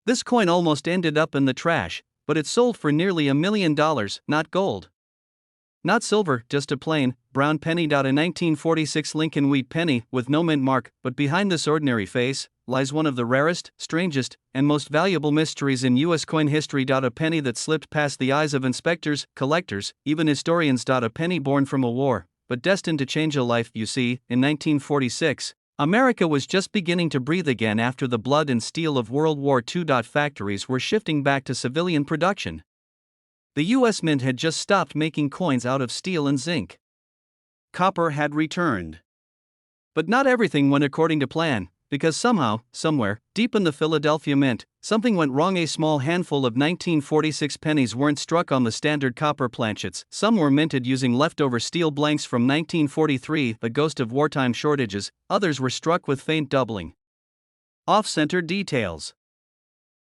This coin almost ended up in the trash, but it sold for nearly $1 million, not gold. Not silver, just a plain, brown penny. A 1946 Lincoln wheat penny with no mint mark, but behind this ordinary face lies one of the rarest, strangest, and most valuable mysteries in U.S. coin history. A penny that slipped past the eyes of inspectors, collectors, even historians. A penny born from a war, but destined to change a life. You see, in 1946, America was just beginning to breathe again after the blood and steel of World War II. Factories were shifting back to civilian production. The U.S. Mint had just stopped making coins out of steel and zinc. Copper had returned. But not everything went according to plan, because somehow, somewhere, deep in the Philadelphia Mint, something went wrong. A small handful of 1946 pennies weren't struck on the standard copper planchets. Some were minted using leftover steel blanks from 1943, the ghost of wartime shortages. Others were struck with faint doubling, off-center details,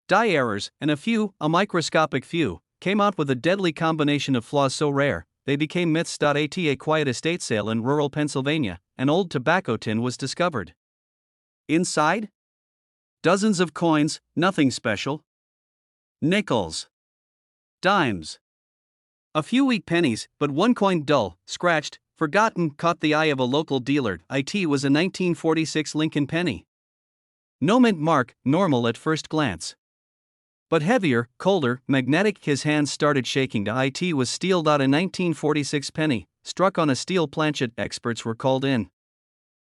die errors, and a microscopic few, came out with a deadly combination of flaws so rare, they became myths. At a quiet estate sale in rural Pennsylvania, an old tobacco tin was discovered. Inside? Dozens of coins, nothing special. Nickels. Dimes. A few weak pennies, but one coin dull, scratched, forgotten, caught the eye of a local dealer. It was a 1946 Lincoln penny. No mint mark, normal at first glance. But heavier, colder, magnetic. His hands started shaking. It was steel. A 1946 penny, struck on a steel planchet. Experts were called in.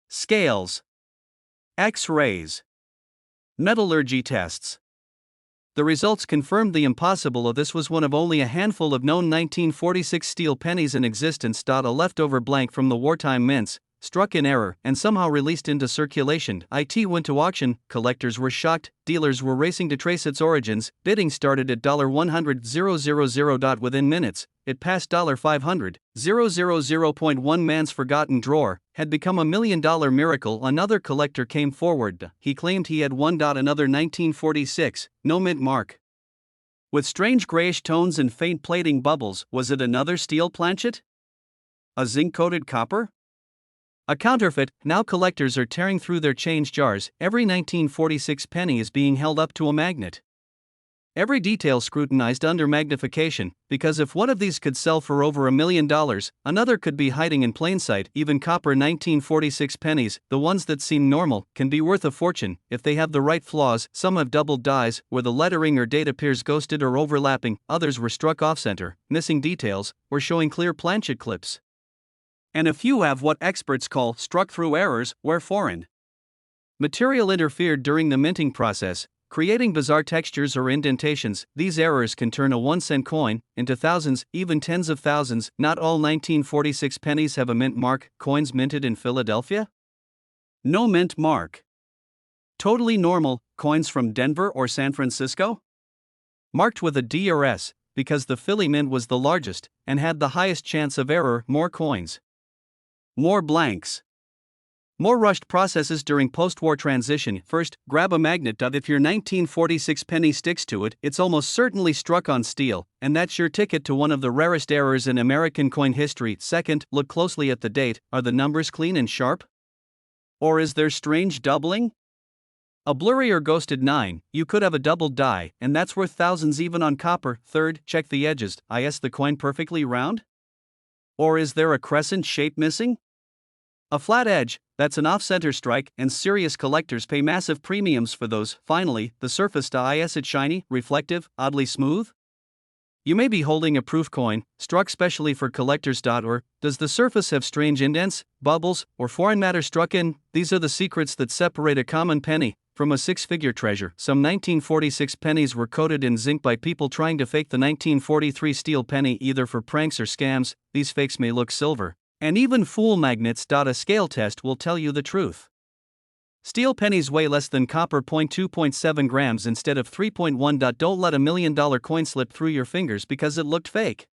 Scales. X-rays. Metallurgy tests. The results confirmed the impossible. This was one of only a handful of known 1946 steel pennies in existence. A leftover blank from the wartime mints, struck in error and somehow released into circulation. It went to auction. Collectors were shocked. Dealers were racing to trace its origins. Bidding started at $100,000. Within minutes, it passed $500,000. One man's forgotten drawer had become $1 million miracle. Another collector came forward. He claimed he had won. Another 1946, no mint mark, with strange grayish tones and faint plating bubbles. Was it another steel planchet? A zinc-coated copper? A counterfeit. Now collectors are tearing through their change jars. Every 1946 penny is being held up to a magnet. Every detail scrutinized under magnification, because if one of these could sell for over $1 million, another could be hiding in plain sight. Even copper 1946 pennies, the ones that seem normal, can be worth a fortune if they have the right flaws. Some have doubled dies, where the lettering or date appears ghosted or overlapping. Others were struck off-center, missing details, or showing clear planchet clips. And a few have what experts call struck through errors, where foreign material interfered during the minting process, creating bizarre textures or indentations. These errors can turn a 1-cent coin into thousands, even tens of thousands. Not all 1946 pennies have a mint mark. Coins minted in Philadelphia? No mint mark. Totally normal. Coins from Denver or San Francisco? Marked with a D or S, because the Philly Mint was the largest and had the highest chance of error. More coins. More blanks. More rushed processes during post-war transition. First, grab a magnet. If your 1946 penny sticks to it, it's almost certainly struck on steel, and that's your ticket to one of the rarest errors in American coin history. Second, look closely at the date. Are the numbers clean and sharp? Or is there strange doubling? A blurry or ghosted 9, you could have a doubled die, and that's worth thousands even on copper. Third, check the edges. Is the coin perfectly round? Or is there a crescent shape missing? A flat edge, that's an off-center strike, and serious collectors pay massive premiums for those. Finally, the surface. Is it shiny, reflective, oddly smooth? You may be holding a proof coin, struck specially for collectors. Or does the surface have strange indents, bubbles, or foreign matter struck in? These are the secrets that separate a common penny from a six-figure treasure. Some 1946 pennies were coated in zinc by people trying to fake the 1943 steel penny, either for pranks or scams. These fakes may look silver, and even fool magnets. A scale test will tell you the truth. Steel pennies weigh less than copper. 2.7 grams instead of 3.1. Don't let $1 million coin slip through your fingers because it looked fake.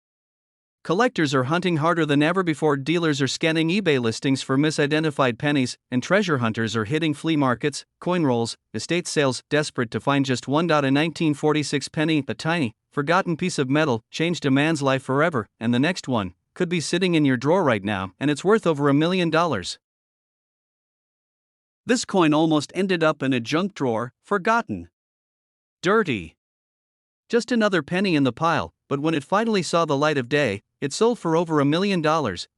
Collectors are hunting harder than ever before. Dealers are scanning eBay listings for misidentified pennies, and treasure hunters are hitting flea markets, coin rolls, estate sales, desperate to find just one. A 1946 penny, a tiny, forgotten piece of metal, changed a man's life forever, and the next one could be sitting in your drawer right now, and it's worth over $1 million. This coin almost ended up in a junk drawer, forgotten. Dirty. Just another penny in the pile, but when it finally saw the light of day, it sold for over $1 million,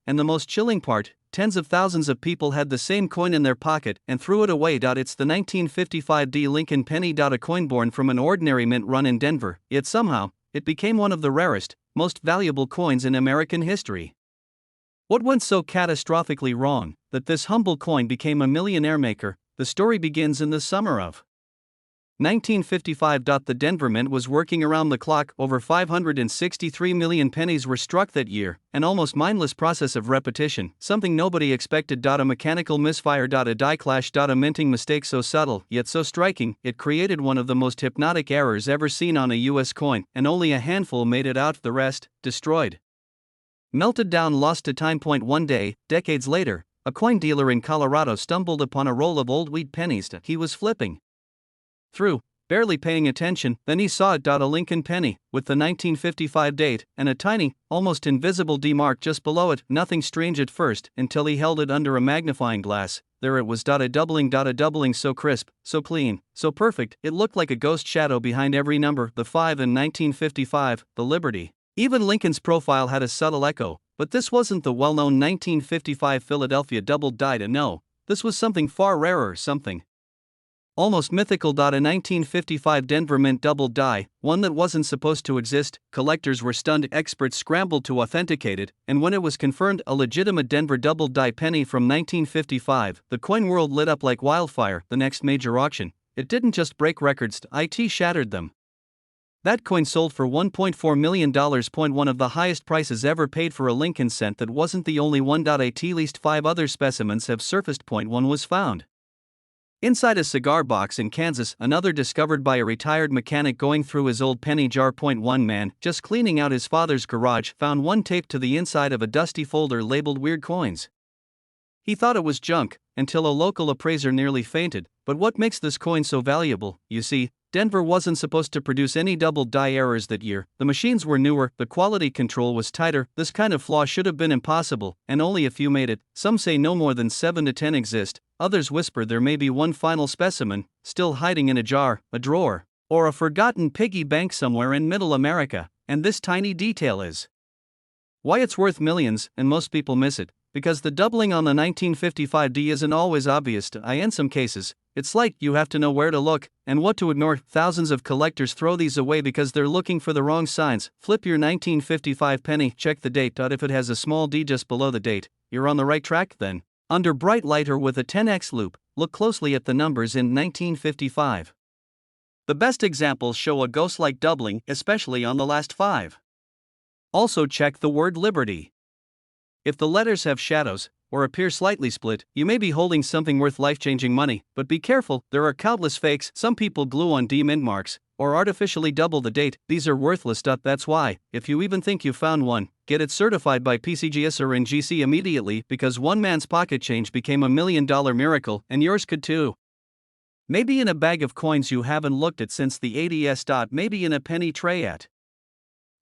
and the most chilling part, tens of thousands of people had the same coin in their pocket and threw it away. It's the 1955 D Lincoln penny. A coin born from an ordinary mint run in Denver, yet somehow, it became one of the rarest, most valuable coins in American history. What went so catastrophically wrong that this humble coin became a millionaire maker? The story begins in the summer of 1955. The Denver Mint was working around the clock. Over 563 million pennies were struck that year, an almost mindless process of repetition, something nobody expected. A mechanical misfire. A die clash. A minting mistake so subtle, yet so striking, it created one of the most hypnotic errors ever seen on a US coin, and only a handful made it out, the rest, destroyed. Melted down, lost to time. One day, decades later, a coin dealer in Colorado stumbled upon a roll of old wheat pennies he was flipping through, barely paying attention. Then he saw it. A Lincoln penny, with the 1955 date, and a tiny, almost invisible D mark just below it. Nothing strange at first, until he held it under a magnifying glass. There it was. A doubling so crisp, so clean, so perfect, it looked like a ghost shadow behind every number. The 5 in 1955, the Liberty. Even Lincoln's profile had a subtle echo, but this wasn't the well-known 1955 Philadelphia doubled die. No, this was something far rarer, something almost mythical. A 1955 Denver Mint doubled die, one that wasn't supposed to exist. Collectors were stunned, experts scrambled to authenticate it, and when it was confirmed a legitimate Denver doubled die penny from 1955, the coin world lit up like wildfire. The next major auction, it didn't just break records, it shattered them. That coin sold for $1.4 million. One of the highest prices ever paid for a Lincoln cent. That wasn't the only one. At least 5 other specimens have surfaced. One was found inside a cigar box in Kansas, another discovered by a retired mechanic going through his old penny jar. One man, just cleaning out his father's garage, found one taped to the inside of a dusty folder labeled weird coins. He thought it was junk, until a local appraiser nearly fainted. But what makes this coin so valuable? You see, Denver wasn't supposed to produce any double die errors that year. The machines were newer, the quality control was tighter. This kind of flaw should have been impossible, and only a few made it. Some say no more than 7 to 10 exist. Others whisper there may be one final specimen, still hiding in a jar, a drawer, or a forgotten piggy bank somewhere in Middle America. And this tiny detail is why it's worth millions, and most people miss it, because the doubling on the 1955 D isn't always obvious. In some cases, it's like you have to know where to look and what to ignore. Thousands of collectors throw these away because they're looking for the wrong signs. Flip your 1955 penny, check the date. If it has a small D just below the date, you're on the right track then. Under bright light or with a 10x loop, look closely at the numbers in 1955. The best examples show a ghost-like doubling, especially on the last 5. Also check the word Liberty. If the letters have shadows, or appear slightly split, you may be holding something worth life-changing money. But be careful, there are countless fakes. Some people glue on D mint marks, or artificially double the date. These are worthless. That's why, if you even think you found one, get it certified by PCGS or NGC immediately, because one man's pocket change became $1 million miracle, and yours could too. Maybe in a bag of coins you haven't looked at since the 80s. Maybe in a penny tray at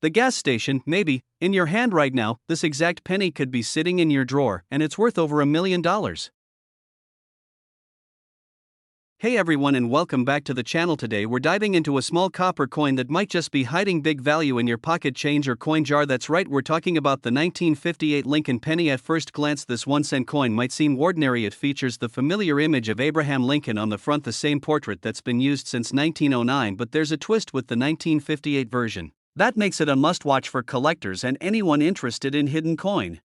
the gas station. Maybe in your hand right now. This exact penny could be sitting in your drawer, and it's worth over $1 million. Hey everyone, and welcome back to the channel. Today we're diving into a small copper coin that might just be hiding big value in your pocket change or coin jar. That's right, we're talking about the 1958 Lincoln penny. At first glance, this 1-cent coin might seem ordinary. It features the familiar image of Abraham Lincoln on the front, the same portrait that's been used since 1909, but there's a twist with the 1958 version that makes it a must-watch for collectors and anyone interested in hidden coin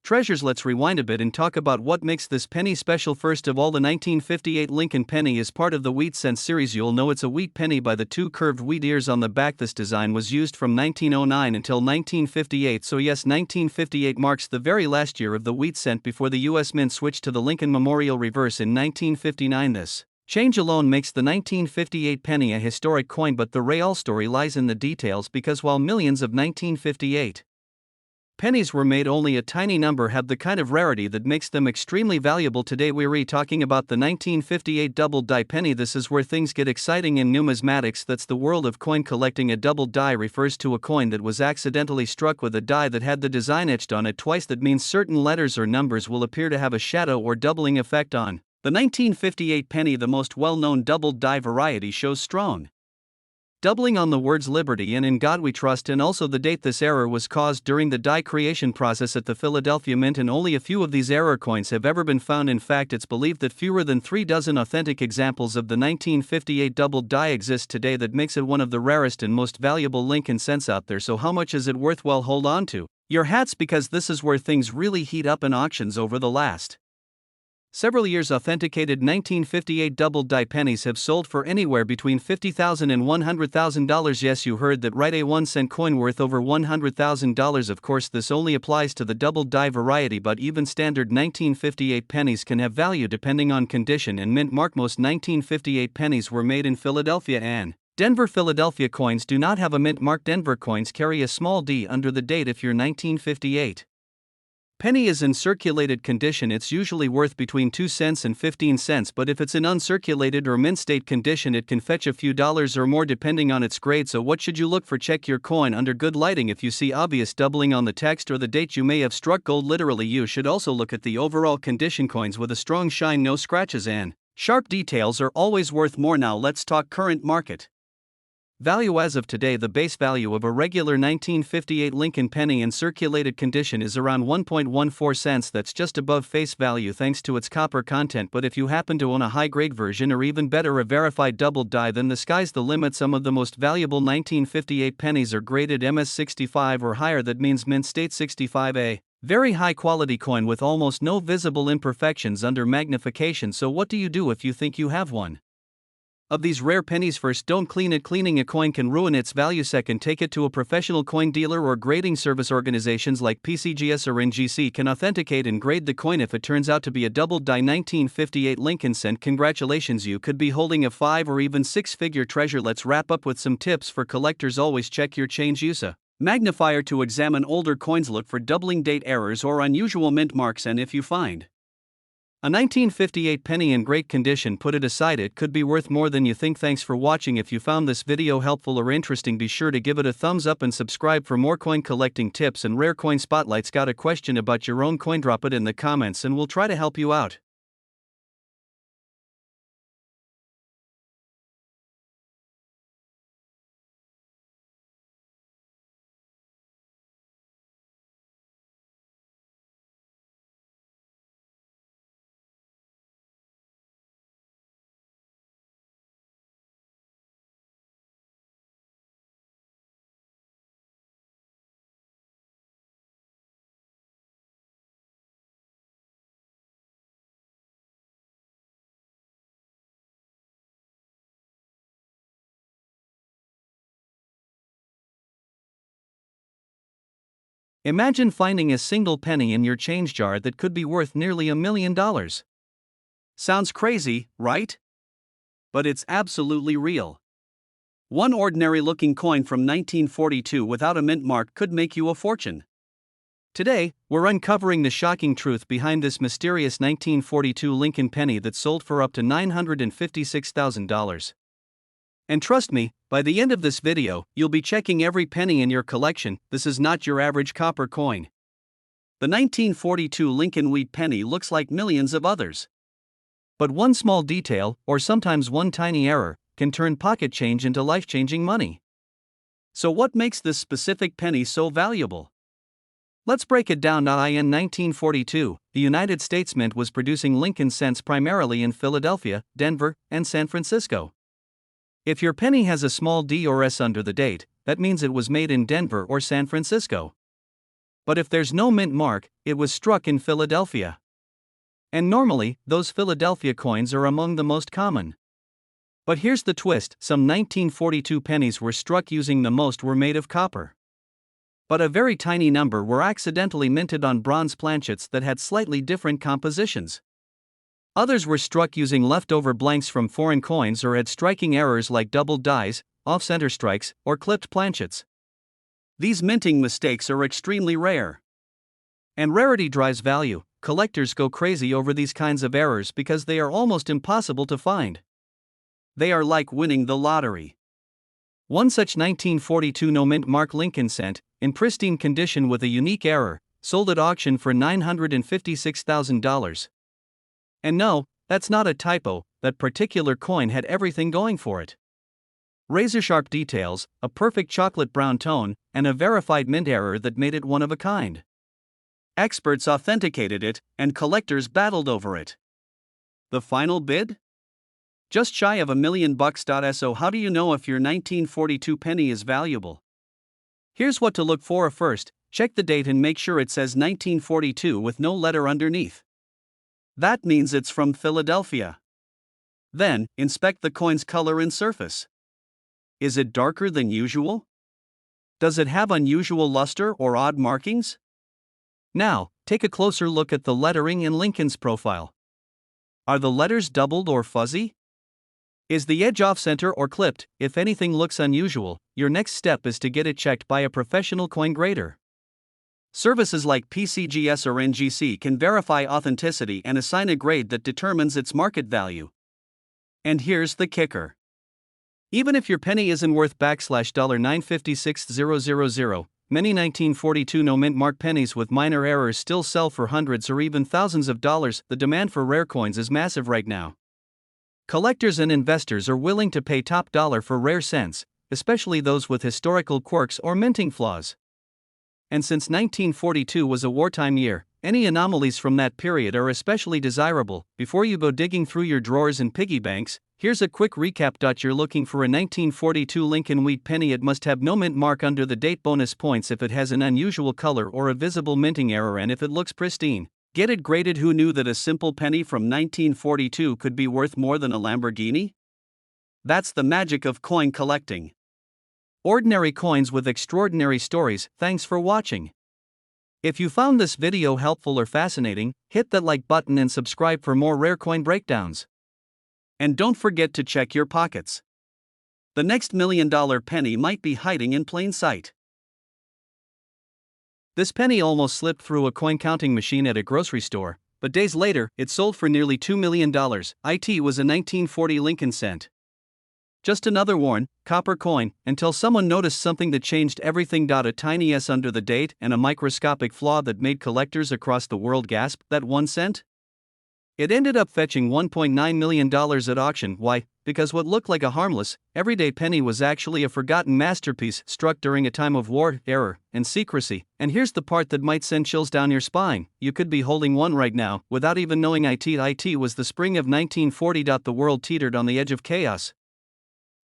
treasures. Let's rewind a bit and talk about what makes this penny special. First of all, the 1958 Lincoln penny is part of the wheat cent series. You'll know it's a wheat penny by the 2 curved wheat ears on the back. This design was used from 1909 until 1958. So yes, 1958 marks the very last year of the wheat cent before the US Mint switched to the Lincoln Memorial reverse in 1959. This change alone makes the 1958 penny a historic coin, but the real story lies in the details, because while millions of 1958 pennies were made, only a tiny number have the kind of rarity that makes them extremely valuable. Today we're talking about the 1958 doubled die penny. This is where things get exciting in numismatics. That's the world of coin collecting. A doubled die refers to a coin that was accidentally struck with a die that had the design etched on it twice. That means certain letters or numbers will appear to have a shadow or doubling effect on the 1958 penny. The most well-known doubled die variety shows strong doubling on the words liberty and in God we trust, and also the date this error was caused during the die creation process at the Philadelphia Mint, and only a few of these error coins have ever been found. In fact, it's believed that fewer than 3 dozen authentic examples of the 1958 doubled die exist today. That makes it one of the rarest and most valuable Lincoln cents out there. So how much is it worth? Well, hold on to your hats, because this is where things really heat up in auctions over the last several years. Authenticated 1958 double die pennies have sold for anywhere between $50,000 and $100,000. Yes, you heard that right, a 1-cent coin worth over $100,000. Of course, this only applies to the double die variety, but even standard 1958 pennies can have value depending on condition and mint mark. Most 1958 pennies were made in Philadelphia and Denver. Philadelphia coins do not have a mint mark. Denver coins carry a small d under the date. If your 1958 penny is in circulated condition, it's usually worth between 2 cents and 15 cents, but if it's in uncirculated or mint state condition, it can fetch a few dollars or more depending on its grade. So what should you look for? Check your coin under good lighting. If you see obvious doubling on the text or the date, you may have struck gold literally. You should also look at the overall condition. Coins with a strong shine, no scratches, and sharp details are always worth more. Now let's talk current market value. As of today, the base value of a regular 1958 Lincoln penny in circulated condition is around 1.14 cents. That's just above face value thanks to its copper content. But if you happen to own a high-grade version, or even better, a verified double die, then the sky's the limit. Some of the most valuable 1958 pennies are graded MS65 or higher. That means mint state 65A. Very high quality coin with almost no visible imperfections under magnification. So what do you do if you think you have one of these rare pennies? First, don't clean it. Cleaning a coin can ruin its value. Second, take it to a professional coin dealer or grading service. Organizations like PCGS or NGC can authenticate and grade the coin. If it turns out to be a double die 1958 Lincoln cent, congratulations, you could be holding a 5 or even 6-figure treasure. Let's wrap up with some tips for collectors. Always check your change. Use a magnifier to examine older coins. Look for doubling date errors or unusual mint marks, and if you find a 1958 penny in great condition, put it aside. It could be worth more than you think. Thanks for watching. If you found this video helpful or interesting, be sure to give it a thumbs up and subscribe for more coin collecting tips and rare coin spotlights. Got a question about your own coin? Drop it in the comments and we'll try to help you out. Imagine finding a single penny in your change jar that could be worth nearly $1 million. Sounds crazy, right? But it's absolutely real. One ordinary looking coin from 1942 without a mint mark could make you a fortune. Today, we're uncovering the shocking truth behind this mysterious 1942 Lincoln penny that sold for up to $956,000. And trust me, by the end of this video, you'll be checking every penny in your collection. This is not your average copper coin. The 1942 Lincoln wheat penny looks like millions of others. But one small detail, or sometimes one tiny error, can turn pocket change into life-changing money. So what makes this specific penny so valuable? Let's break it down. In 1942, the United States Mint was producing Lincoln cents primarily in Philadelphia, Denver, and San Francisco. If your penny has a small d or s under the date, that means it was made in Denver or San Francisco. But if there's no mint mark, it was struck in Philadelphia. And normally, those Philadelphia coins are among the most common. But here's the twist: some 1942 pennies were struck using the most were made of copper. But a very tiny number were accidentally minted on bronze planchets that had slightly different compositions. Others were struck using leftover blanks from foreign coins or had striking errors like double dies, off-center strikes, or clipped planchets. These minting mistakes are extremely rare. And rarity drives value. Collectors go crazy over these kinds of errors because they are almost impossible to find. They are like winning the lottery. One such 1942 no mint mark Lincoln cent, in pristine condition with a unique error, sold at auction for $956,000. And no, that's not a typo, that particular coin had everything going for it. razor-sharp details, a perfect chocolate brown tone, and a verified mint error that made it one of a kind. Experts authenticated it, and collectors battled over it. The final bid? Just shy of $1 million. So how do you know if your 1942 penny is valuable? Here's what to look for. First, check the date and make sure it says 1942 with no letter underneath. That means it's from Philadelphia. Then, inspect the coin's color and surface. Is it darker than usual? Does it have unusual luster or odd markings? Now, take a closer look at the lettering and Lincoln's profile. Are the letters doubled or fuzzy? Is the edge off-center or clipped? If anything looks unusual, your next step is to get it checked by a professional coin grader. Services like PCGS or NGC can verify authenticity and assign a grade that determines its market value. And here's the kicker. Even if your penny isn't worth $956,000, many 1942 no-mint mark pennies with minor errors still sell for hundreds or even thousands of dollars. The demand for rare coins is massive right now. Collectors and investors are willing to pay top dollar for rare cents, especially those with historical quirks or minting flaws. And since 1942 was a wartime year, any anomalies from that period are especially desirable. Before you go digging through your drawers and piggy banks, here's a quick recap. You're looking for a 1942 Lincoln wheat penny. It must have no mint mark under the date. Bonus points if it has an unusual color or a visible minting error, and if it looks pristine. Get it graded. Who knew that a simple penny from 1942 could be worth more than a Lamborghini? That's the magic of coin collecting. Ordinary coins with extraordinary stories. Thanks for watching. If you found this video helpful or fascinating, hit that like button and subscribe for more rare coin breakdowns. And don't forget to check your pockets. The next $1 million penny might be hiding in plain sight. This penny almost slipped through a coin counting machine at a grocery store, but days later, it sold for nearly $2 million. It was a 1940 Lincoln cent. Just another worn, copper coin, until someone noticed something that changed everything. A tiny S under the date and a microscopic flaw that made collectors across the world gasp. That 1 cent? It ended up fetching $1.9 million at auction. Why? Because what looked like a harmless, everyday penny was actually a forgotten masterpiece struck during a time of war, error, and secrecy. And here's the part that might send chills down your spine. You could be holding one right now, without even knowing it. It was the spring of 1940. The world teetered on the edge of chaos.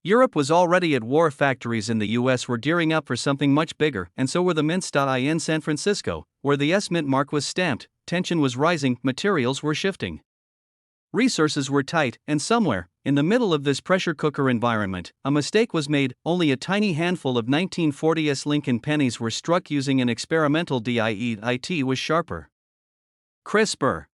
Europe was already at war. Factories in the US were gearing up for something much bigger, and so were the mints. In San Francisco, where the S mint mark was stamped, tension was rising, materials were shifting. Resources were tight, and somewhere, in the middle of this pressure cooker environment, a mistake was made. Only a tiny handful of 1940s Lincoln pennies were struck using an experimental die. It was sharper, crisper.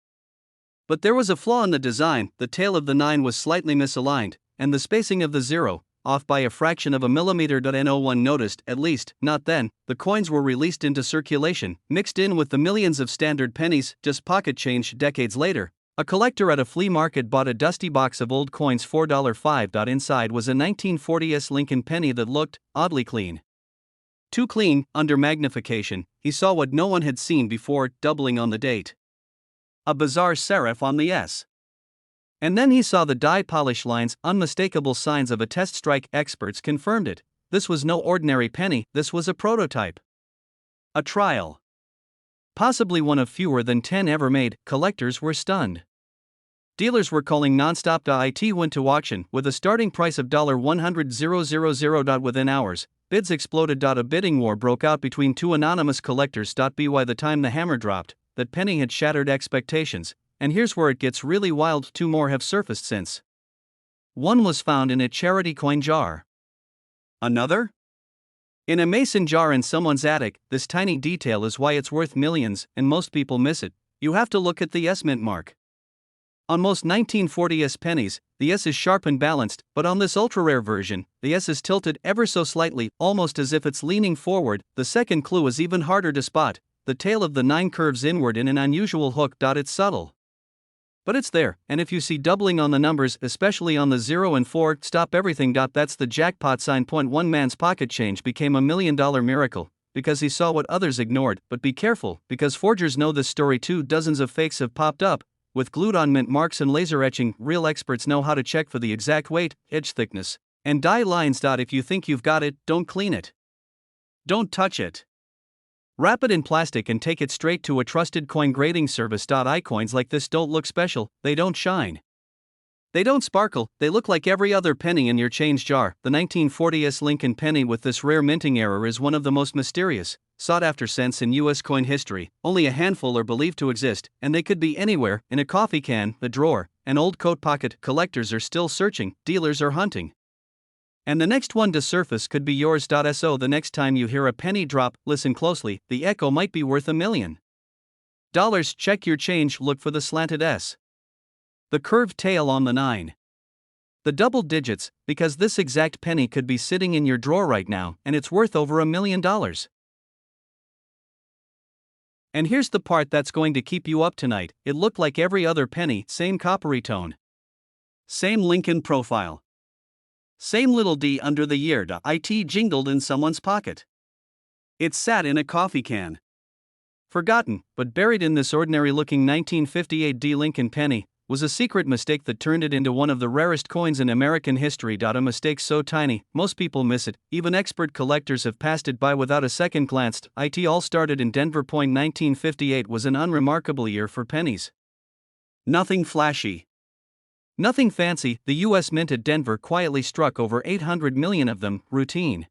But there was a flaw in the design. The tail of the 9 was slightly misaligned, and the spacing of the 0, off by a fraction of a millimeter. No one noticed, at least, not then. The coins were released into circulation, mixed in with the millions of standard pennies, just pocket change. Decades later, a collector at a flea market bought a dusty box of old coins for $5. Inside was a 1940s Lincoln penny that looked oddly clean. Too clean. Under magnification, he saw what no one had seen before: doubling on the date. A bizarre serif on the S. And then he saw the die polish lines, unmistakable signs of a test strike. Experts confirmed it. This was no ordinary penny, this was a prototype. A trial. Possibly one of fewer than 10 ever made. Collectors were stunned. Dealers were calling nonstop. It went to auction with a starting price of $100,000. Within hours, bids exploded. A bidding war broke out between two anonymous collectors. By the time the hammer dropped, that penny had shattered expectations. And here's where it gets really wild. 2 more have surfaced since. One was found in a charity coin jar. Another? In a mason jar in someone's attic. This tiny detail is why it's worth millions, and most people miss it. You have to look at the S mint mark. On most 1940s pennies, the S is sharp and balanced, but on this ultra-rare version, the S is tilted ever so slightly, almost as if it's leaning forward. The second clue is even harder to spot. The tail of the 9 curves inward in an unusual hook. It's subtle, but it's there, and if you see doubling on the numbers, especially on the 0 and 4, stop everything. That's the jackpot sign. One man's pocket change became a $1 million miracle, because he saw what others ignored. But be careful, because forgers know this story too. Dozens of fakes have popped up, with glued on mint marks and laser etching. Real experts know how to check for the exact weight, edge thickness, And die lines. If you think you've got it, don't clean it. Don't touch it. Wrap it in plastic and take it straight to a trusted coin grading service. Coins like this don't look special, they don't shine. They don't sparkle, they look like every other penny in your change jar. The 1940s Lincoln penny with this rare minting error is one of the most mysterious, sought-after cents in U.S. coin history. Only a handful are believed to exist, and they could be anywhere, in a coffee can, a drawer, an old coat pocket. Collectors are still searching, dealers are hunting. And the next one to surface could be yours. So the next time you hear a penny drop, listen closely, the echo might be worth $1 million. Check your change, look for the slanted S. The curved tail on the 9. The double digits, because this exact penny could be sitting in your drawer right now, and it's worth over $1 million. And here's the part that's going to keep you up tonight. It looked like every other penny, same coppery tone. Same Lincoln profile. Same little D under the year. It jingled in someone's pocket. It sat in a coffee can. Forgotten, but buried in this ordinary-looking 1958 D Lincoln penny was a secret mistake that turned it into one of the rarest coins in American history. A mistake so tiny, most people miss it, even expert collectors have passed it by without a second glance. It all started in Denver. 1958 was an unremarkable year for pennies. Nothing flashy. Nothing fancy. The U.S. Mint at Denver quietly struck over 800 million of them, routine.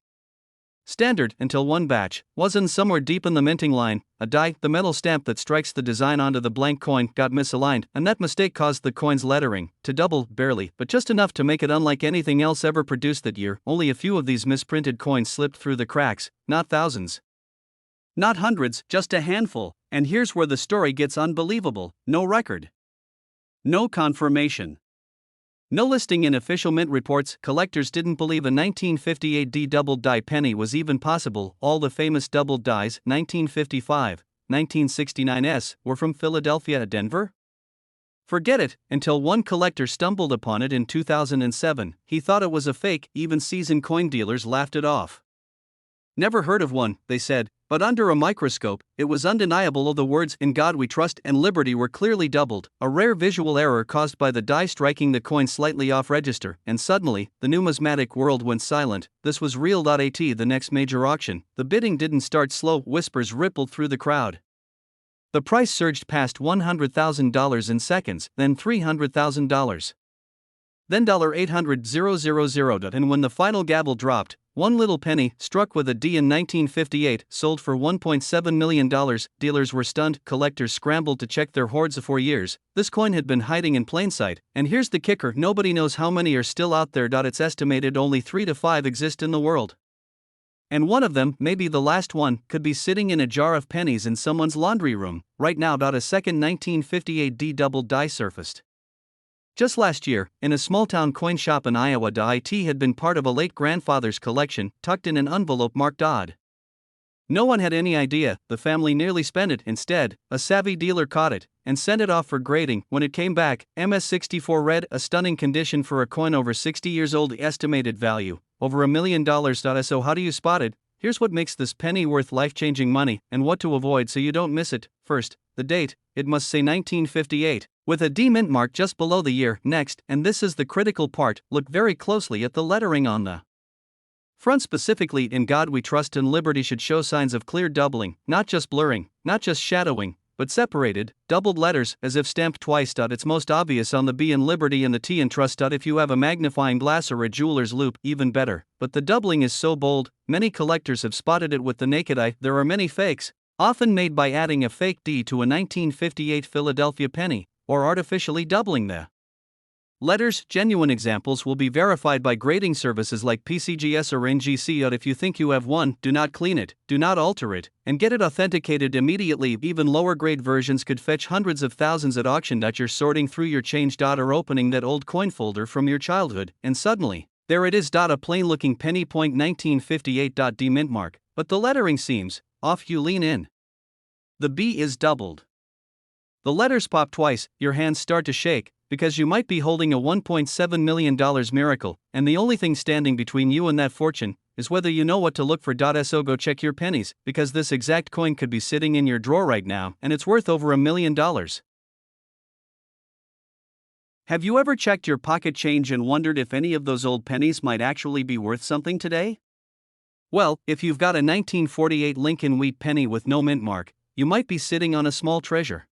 Standard, until one batch, was in somewhere deep in the minting line. A die, the metal stamp that strikes the design onto the blank coin, got misaligned, and that mistake caused the coin's lettering to double, barely, but just enough to make it unlike anything else ever produced that year. Only a few of these misprinted coins slipped through the cracks, not thousands. Not hundreds, just a handful. And here's where the story gets unbelievable: no record. No confirmation. No listing in official mint reports. Collectors didn't believe a 1958 D doubled die penny was even possible. All the famous doubled dies, 1955, 1969s, were from Philadelphia. Denver? Forget it, until one collector stumbled upon it in 2007. He thought it was a fake, even seasoned coin dealers laughed it off. Never heard of one, they said, but under a microscope, it was undeniable. The words "In God We Trust" and "Liberty" were clearly doubled, a rare visual error caused by the die striking the coin slightly off register, and suddenly, the numismatic world went silent. This was real. At the next major auction, the bidding didn't start slow, whispers rippled through the crowd. The price surged past $100,000 in seconds, then $300,000. Then $800,000, and when the final gavel dropped, one little penny, struck with a D in 1958, sold for $1.7 million. Dealers were stunned, collectors scrambled to check their hoards. For years, this coin had been hiding in plain sight, and here's the kicker: nobody knows how many are still out there. It's estimated only 3 to 5 exist in the world. And one of them, maybe the last one, could be sitting in a jar of pennies in someone's laundry room right now. A second 1958 D doubled die surfaced. Just last year, in a small-town coin shop in Iowa. It had been part of a late grandfather's collection, tucked in an envelope marked odd. No one had any idea. The family nearly spent it. Instead, a savvy dealer caught it and sent it off for grading. When it came back, MS64 read, "A stunning condition for a coin over 60 years old. Estimated value over $1 million." So how do you spot it? Here's what makes this penny worth life-changing money, and what to avoid so you don't miss it. First, the date. It must say 1958, with a D mint mark just below the year. Next, and this is the critical part, look very closely at the lettering on the front. Specifically, "In God We Trust" and "Liberty" should show signs of clear doubling, not just blurring, not just shadowing, but separated, doubled letters, as if stamped twice. It's most obvious on the B in Liberty and the T in Trust. If you have a magnifying glass or a jeweler's loupe, even better. But the doubling is so bold, many collectors have spotted it with the naked eye. There are many fakes, often made by adding a fake D to a 1958 Philadelphia penny, or artificially doubling the letters. Genuine examples will be verified by grading services like PCGS or NGC. If you think you have one, do not clean it, do not alter it, and get it authenticated immediately. Even lower grade versions could fetch hundreds of thousands at auction. You're sorting through your change. Or opening that old coin folder from your childhood, and suddenly, there it is. A plain looking penny. 1958 D mint mark, but the lettering seems off. You lean in. The B is doubled. The letters pop twice, your hands start to shake, because you might be holding a $1.7 million miracle, and the only thing standing between you and that fortune is whether you know what to look for. So go check your pennies, because this exact coin could be sitting in your drawer right now, and it's worth over $1 million. Have you ever checked your pocket change and wondered if any of those old pennies might actually be worth something today? Well, if you've got a 1948 Lincoln wheat penny with no mint mark, you might be sitting on a small treasure.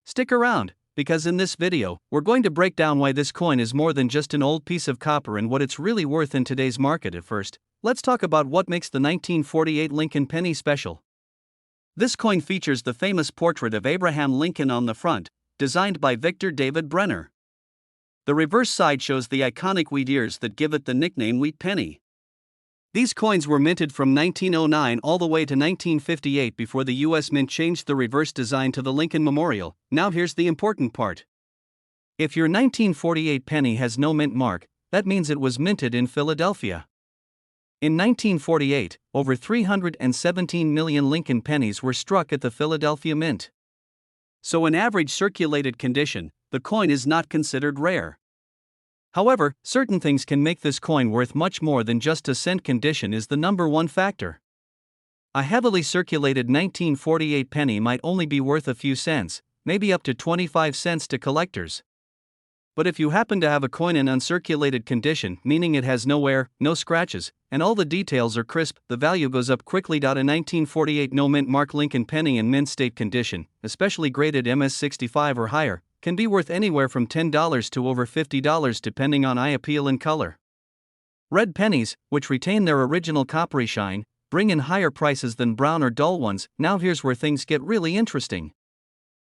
Stick around, because in this video, we're going to break down why this coin is more than just an old piece of copper and what it's really worth in today's market. At first, let's talk about what makes the 1948 Lincoln penny special. This coin features the famous portrait of Abraham Lincoln on the front, designed by Victor David Brenner. The reverse side shows the iconic wheat ears that give it the nickname wheat penny. These coins were minted from 1909 all the way to 1958 before the U.S. Mint changed the reverse design to the Lincoln Memorial. Now here's the important part. If your 1948 penny has no mint mark, that means it was minted in Philadelphia. In 1948, over 317 million Lincoln pennies were struck at the Philadelphia Mint. So in average circulated condition, the coin is not considered rare. However, certain things can make this coin worth much more than just a cent. Condition is the number one factor. A heavily circulated 1948 penny might only be worth a few cents, maybe up to 25 cents to collectors. But if you happen to have a coin in uncirculated condition, meaning it has no wear, no scratches, and all the details are crisp, the value goes up quickly. A 1948 no mint mark Lincoln penny in mint state condition, especially graded MS65 or higher, can be worth anywhere from $10 to over $50 depending on eye appeal and color. Red pennies, which retain their original coppery shine, bring in higher prices than brown or dull ones. Now here's where things get really interesting.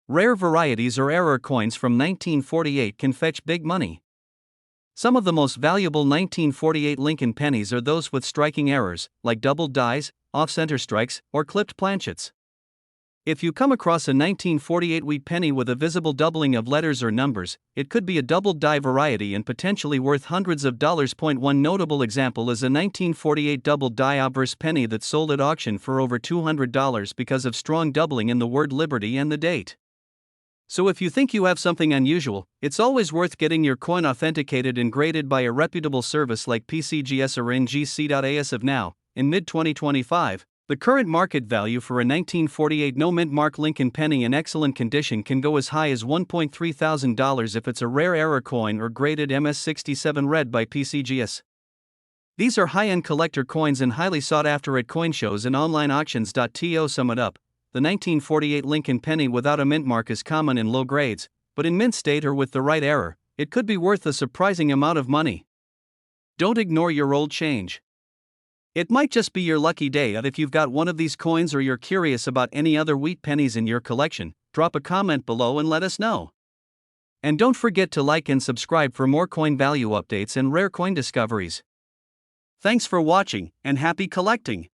Rare varieties or error coins from 1948 can fetch big money. Some of the most valuable 1948 Lincoln pennies are those with striking errors, like doubled dies, off-center strikes, or clipped planchets. If you come across a 1948 wheat penny with a visible doubling of letters or numbers, it could be a doubled die variety and potentially worth hundreds of dollars. One notable example is a 1948 doubled die obverse penny that sold at auction for over $200 because of strong doubling in the word liberty and the date. So if you think you have something unusual, it's always worth getting your coin authenticated and graded by a reputable service like PCGS or NGC. As of now, in mid-2025, the current market value for a 1948 no mint mark Lincoln penny in excellent condition can go as high as $1.3 thousand if it's a rare error coin or graded MS67 red by PCGS. These are high-end collector coins and highly sought after at coin shows and online auctions. To sum it up, the 1948 Lincoln penny without a mint mark is common in low grades, but in mint state or with the right error, it could be worth a surprising amount of money. Don't ignore your old change. It might just be your lucky day. If you've got one of these coins or you're curious about any other wheat pennies in your collection, drop a comment below and let us know. And don't forget to like and subscribe for more coin value updates and rare coin discoveries. Thanks for watching, and happy collecting!